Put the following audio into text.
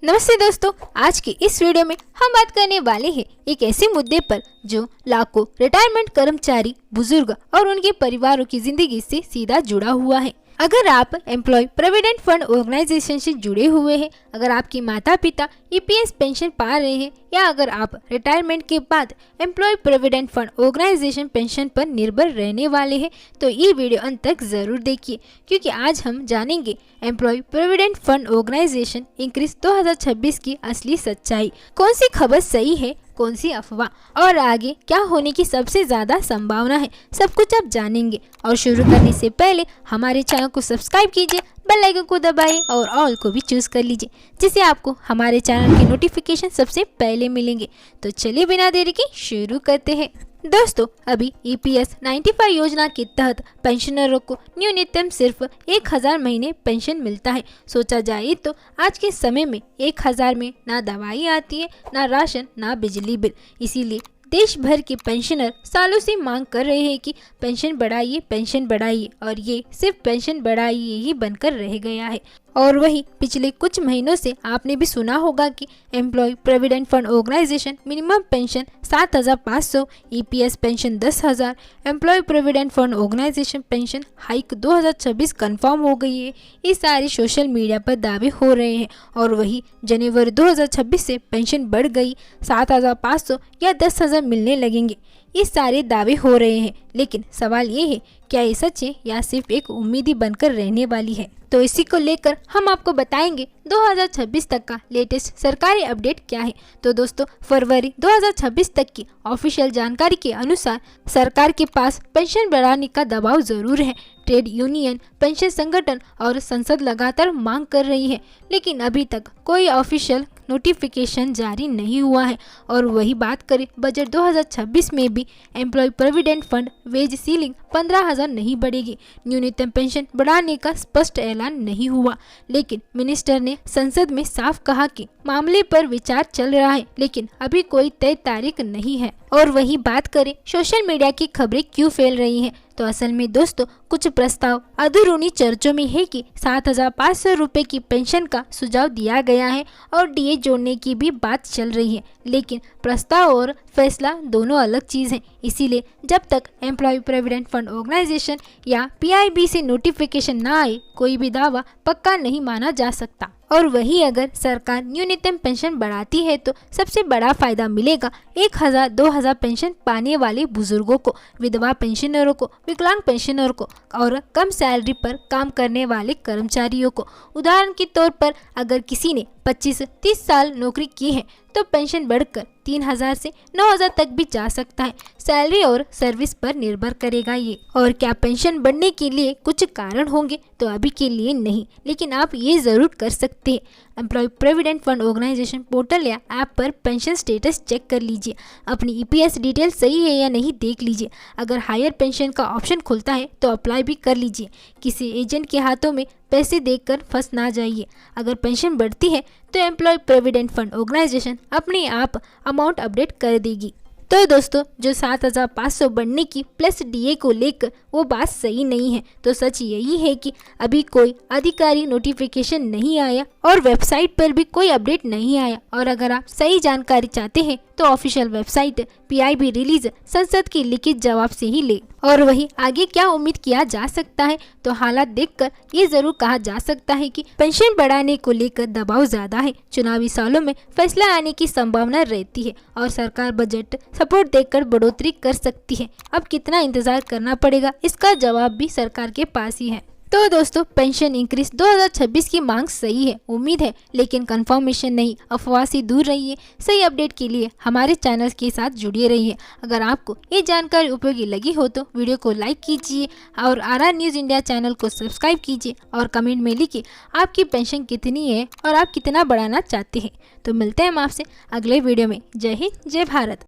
नमस्ते दोस्तों, आज की इस वीडियो में हम बात करने वाले हैं एक ऐसे मुद्दे पर जो लाखों रिटायरमेंट कर्मचारी, बुजुर्ग और उनके परिवारों की जिंदगी से सीधा जुड़ा हुआ है। अगर आप एम्प्लॉय प्रोविडेंट फंड ऑर्गेनाइजेशन से जुड़े हुए हैं, अगर आपके माता पिता ईपीएस पेंशन पा रहे हैं या अगर आप रिटायरमेंट के बाद employ provident fund organisation pension पर निर्भर रहने वाले हैं, तो ये वीडियो अंत तक जरूर देखिए, क्योंकि आज हम जानेंगे employ provident fund organisation increase 2026 की असली सच्चाई। कौन सी खबर सही है, कौन सी अफवाह और आगे क्या होने की सबसे ज्यादा संभावना है, सब कुछ आप जानेंगे। और शुरू करने से पहले हमारे चैनल को सब्सक्राइब कीजिए, बेल आइकन को दबाइए और ऑल को भी चूज कर लीजिए, जिससे आपको हमारे चैनल के नोटिफिकेशन सबसे पहले मिलेंगे। तो चलिए बिना देरी के शुरू करते हैं। दोस्तों, अभी ईपीएस 95 योजना के तहत पेंशनरों को न्यूनतम सिर्फ 1000 महीने पेंशन मिलता है। सोचा जाए तो आज के समय में 1000 में ना दवाई आती है, ना राशन, ना बिजली बिल। इसीलिए देश भर के पेंशनर सालों से मांग कर रहे हैं कि पेंशन बढ़ाइए, और ये सिर्फ पेंशन बढ़ाइए ही बनकर रह गया है। और वही पिछले कुछ महीनों से आपने भी सुना होगा कि employ provident fund organisation minimum pension 7500, EPS pension 10,000, employ provident fund organisation pension hike 2026 confirm हो गई है। ये सारे सोशल मीडिया पर दावे हो रहे हैं। और वही जनवरी 2026 से पेंशन बढ़ गई, 7500 या 10,000 मिलने लगेंगे। ये सारे दावे हो रहे हैं, लेकिन सवाल ये है, क्या ये सच है या सिर्फ एक उम्मीद ही बनकर रहने वाली है? तो इसी को लेकर हम आपको बताएंगे 2026 तक का लेटेस्ट सरकारी अपडेट क्या है। तो दोस्तों, फरवरी 2026 तक की ऑफिशियल जानकारी के अनुसार सरकार के पास पेंशन बढ़ाने का दबाव जरूर है। ट्रेड यूनियन, पेंशन संगठन और संसद लगातार मांग कर रही है, लेकिन अभी तक कोई ऑफिशियल नोटिफिकेशन जारी नहीं हुआ है। और वही बात करें बजट 2026 में भी employ provident fund wage ceiling 15,000 नहीं बढ़ेगी। न्यूनतम पेंशन बढ़ाने का स्पष्ट ऐलान नहीं हुआ, लेकिन मिनिस्टर ने संसद में साफ कहा कि मामले पर विचार चल रहा है, लेकिन अभी कोई तय तारीख नहीं है। और वही बात करें सोशल मीडिया की खबरें क्यों फैल रही हैं, तो असल में दोस्तों कुछ प्रस्ताव अंदरूनी चर्चों में है कि 7500 रुपए की पेंशन का सुझाव दिया गया है और डीए जोड़ने की भी बात चल रही है, लेकिन प्रस्ताव और फैसला दोनों अलग चीज है। इसीलिए जब तक एम्प्लॉय प्रोविडेंट फंड ऑर्गेनाइजेशन या पीआईबी से नोटिफिकेशन ना आए, कोई भी दावा पक्का नहीं माना जा सकता। और वही अगर सरकार न्यूनतम पेंशन बढ़ाती है तो सबसे बड़ा फायदा मिलेगा 1000-2000 पेंशन पाने वाले बुजुर्गों को, विधवा पेंशनरों को, विकलांग पेंशनरों को और कम सैलरी पर काम करने वाले कर्मचारियों को। उदाहरण के तौर पर अगर किसी ने 25-30 साल नौकरी की है तो पेंशन बढ़कर 3000 से 9000 तक भी जा सकता है। सैलरी और सर्विस पर निर्भर करेगा ये। और क्या पेंशन बढ़ने के लिए कुछ कारण होंगे? तो अभी के लिए नहीं, लेकिन आप ये जरूर कर सकते हैं। Employ provident fund organisation portal या ऐप पर पेंशन स्टेटस चेक कर लीजिए, अपनी ईपीएस डिटेल सही है या नहीं देख लीजिए। अगर हायर पेंशन का ऑप्शन खुलता है तो अप्लाई भी कर लीजिए। किसी एजेंट के हाथों में पैसे देकर फंस ना जाइए। अगर पेंशन बढ़ती है तो एम्प्लॉय प्रोविडेंट फंड ऑर्गेनाइजेशन अपने आप अमाउंट अपडेट कर देगी। तो दोस्तों, जो 7500 बढ़ने की प्लस डीए को लेकर वो बात सही नहीं है। तो सच यही है कि अभी कोई आधिकारिक नोटिफिकेशन नहीं आया और वेबसाइट पर भी कोई अपडेट नहीं आया। और अगर आप सही जानकारी चाहते हैं तो ऑफिशियल वेबसाइट पीआईबी रिलीज संसद की लिखित जवाब से ही ले। और वही आगे क्या उम्मीद किया जा सकता है, तो हालात देखकर ये जरूर कहा जा सकता है कि पेंशन बढ़ाने को लेकर दबाव ज्यादा है। चुनावी सालों में फैसला आने की संभावना रहती है और सरकार बजट सपोर्ट देकर बढ़ोतरी कर सकती है। अब कितना इंतजार करना पड़ेगा, इसका जवाब भी सरकार के पास ही है। तो दोस्तों, पेंशन इंक्रीज 2026 की मांग सही है, उम्मीद है, लेकिन कंफर्मेशन नहीं। अफवाह से दूर रहिए। सही अपडेट के लिए हमारे चैनल के साथ जुड़े रहिए। अगर आपको ये जानकारी उपयोगी लगी हो तो वीडियो को लाइक कीजिए और आरआर न्यूज़ इंडिया चैनल को सब्सक्राइब कीजिए और कमेंट में लिखिए आपकी पेंशन कितनी है और आप कितना बढ़ाना चाहते हैं। तो मिलते हैं हम आपसे अगले वीडियो में। जय हिंद, जय भारत।